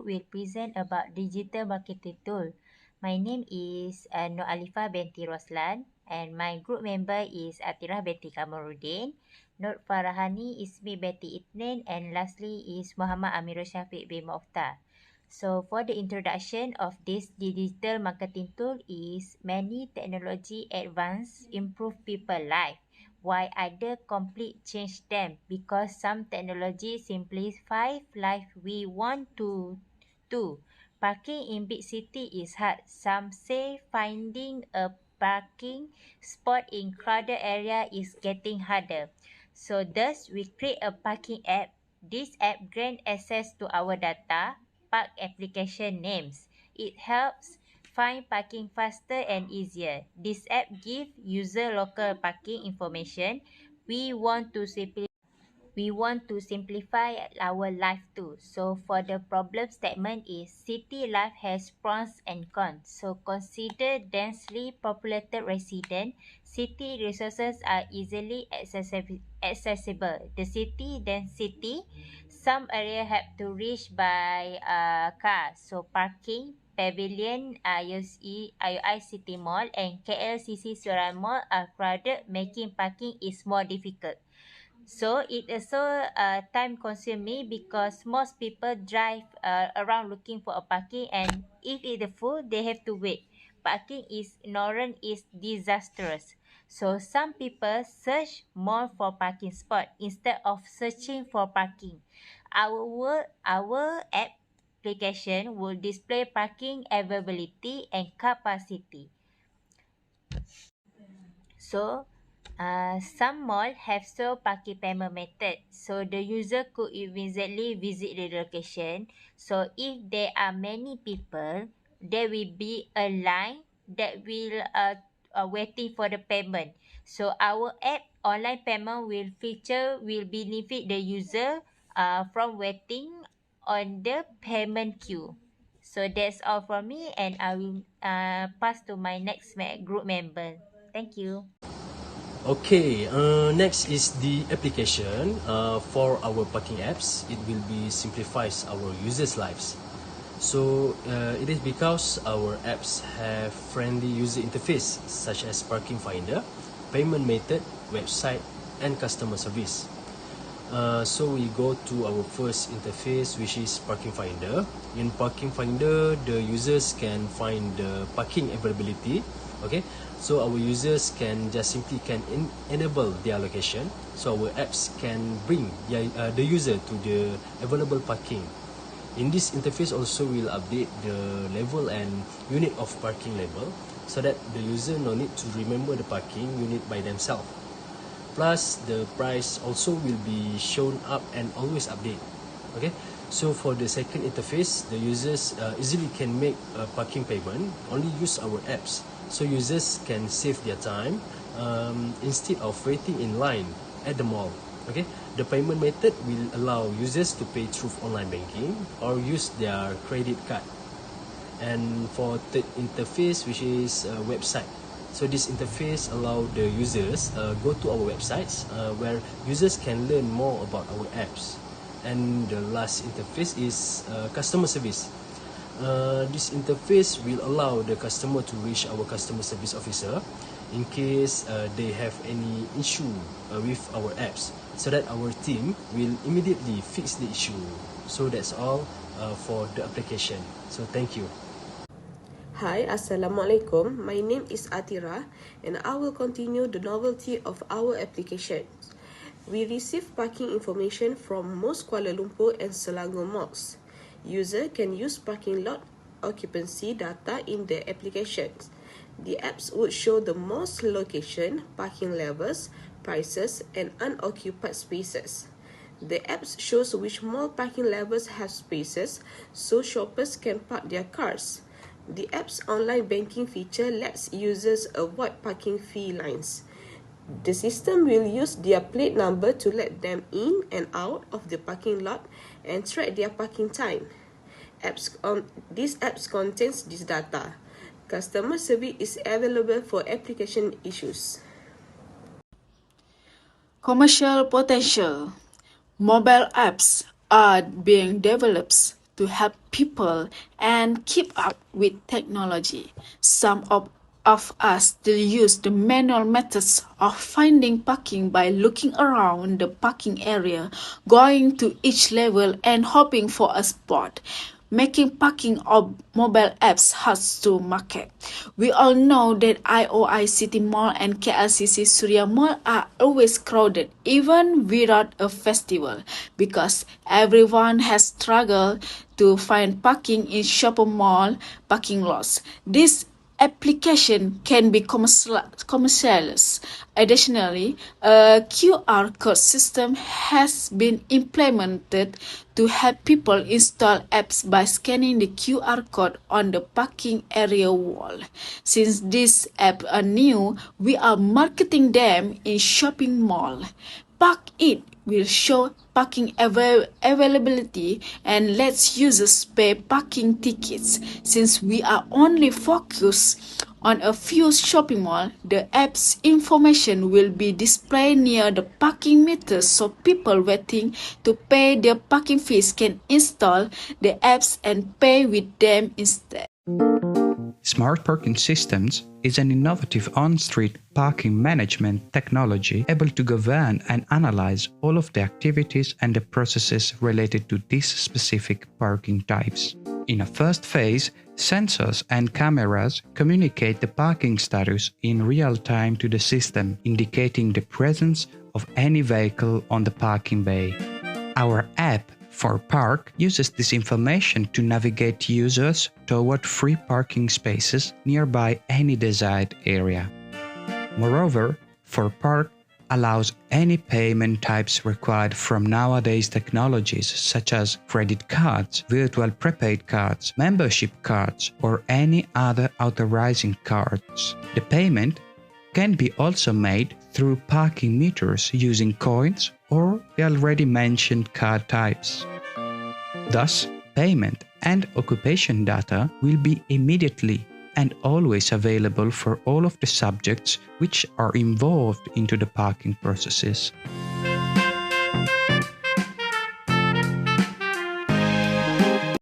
will present about digital marketing tool. My name is Nur Alifa binti Roslan and my group member is Atirah binti Kamaruddin, Nur Farahani Ismi binti Itnin, and lastly is Muhammad Amirul Syafiq bin Mokhtar. So for the introduction of this digital marketing tool is many technology advance improve people life, while other complete change them because some technology simplify life we want to do. Parking in big city is hard. Some say finding a parking spot in crowded area is getting harder. So thus we create a parking app. This app grant access to our data, park application names. It helps find parking faster and easier. This app gives user local parking information. We want to simplify our life too. So for the problem statement is city life has pros and cons. So consider densely populated resident. City resources are easily accessible. The city density, some area have to reach by car. So parking, Pavilion, IOI City Mall and KLCC Suran Mall are crowded, making parking is more difficult. So it also time consuming because most people drive around looking for a parking, and if it's full, they have to wait. Parking is ignorant is disastrous. So some people search more for parking spot instead of searching for parking. Our application will display parking availability and capacity. So, some malls have so parking payment method. So, the user could immediately visit the location. So, if there are many people, there will be a line that will waiting for the payment. So, our app online payment will benefit the user from waiting on the payment queue. So, that's all from me, and I will pass to my next group member. Thank you. Okay, next is the application for our parking apps. It will be simplifies our users' lives. So it is because our apps have friendly user interface such as parking finder, payment method, website, and customer service. So we go to our first interface, which is parking finder. In parking finder, the users can find the parking availability. Okay, so our users can just simply enable their location. So our apps can bring the user to the available parking. In this interface also will update the level and unit of parking level so that the user no need to remember the parking unit by themselves. Plus the price also will be shown up and always update. Okay, so for the second interface, the users easily can make a parking payment, only use our apps. So users can save their time instead of waiting in line at the mall. Okay, the payment method will allow users to pay through online banking or use their credit card. And for the interface, which is a website. So this interface allow the users go to our websites where users can learn more about our apps. And the last interface is customer service. This interface will allow the customer to reach our customer service officer in case they have any issue with our apps, so that our team will immediately fix the issue. So that's all for the application. So thank you. Hi, Assalamualaikum. My name is Atira and I will continue the novelty of our applications. We receive parking information from most Kuala Lumpur and Selangor malls. User can use parking lot occupancy data in the applications. The apps would show the most location, parking levels, prices, and unoccupied spaces. The apps shows which mall parking levels have spaces so shoppers can park their cars. The app's online banking feature lets users avoid parking fee lines. The system will use their plate number to let them in and out of the parking lot and track their parking time. These apps contains this data. Customer service is available for application issues. Commercial potential. Mobile apps are being developed to help people and keep up with technology. Some of us still use the manual methods of finding parking by looking around the parking area, going to each level and hoping for a spot, making parking of mobile apps hard to market. We all know that IOI City Mall and KLCC Surya Mall are always crowded, even without a festival, because everyone has struggled to find parking in shopping mall parking lots. This application can be commercialized. Additionally, a QR code system has been implemented to help people install apps by scanning the QR code on the parking area wall. Since these apps are new, we are marketing them in shopping mall. Park It will show parking availability and lets users pay parking tickets. Since we are only focused on a few shopping malls, the app's information will be displayed near the parking meters so people waiting to pay their parking fees can install the apps and pay with them instead. Smart parking systems is an innovative on-street parking management technology able to govern and analyze all of the activities and the processes related to these specific parking types. In a first phase, sensors and cameras communicate the parking status in real time to the system, indicating the presence of any vehicle on the parking bay. Our app for Park uses this information to navigate users toward free parking spaces nearby any desired area. Moreover, For Park allows any payment types required from nowadays technologies such as credit cards, virtual prepaid cards, membership cards, or any other authorizing cards. The payment can be also made through parking meters using coins or the already mentioned card types. Thus, payment and occupation data will be immediately and always available for all of the subjects which are involved into the parking processes.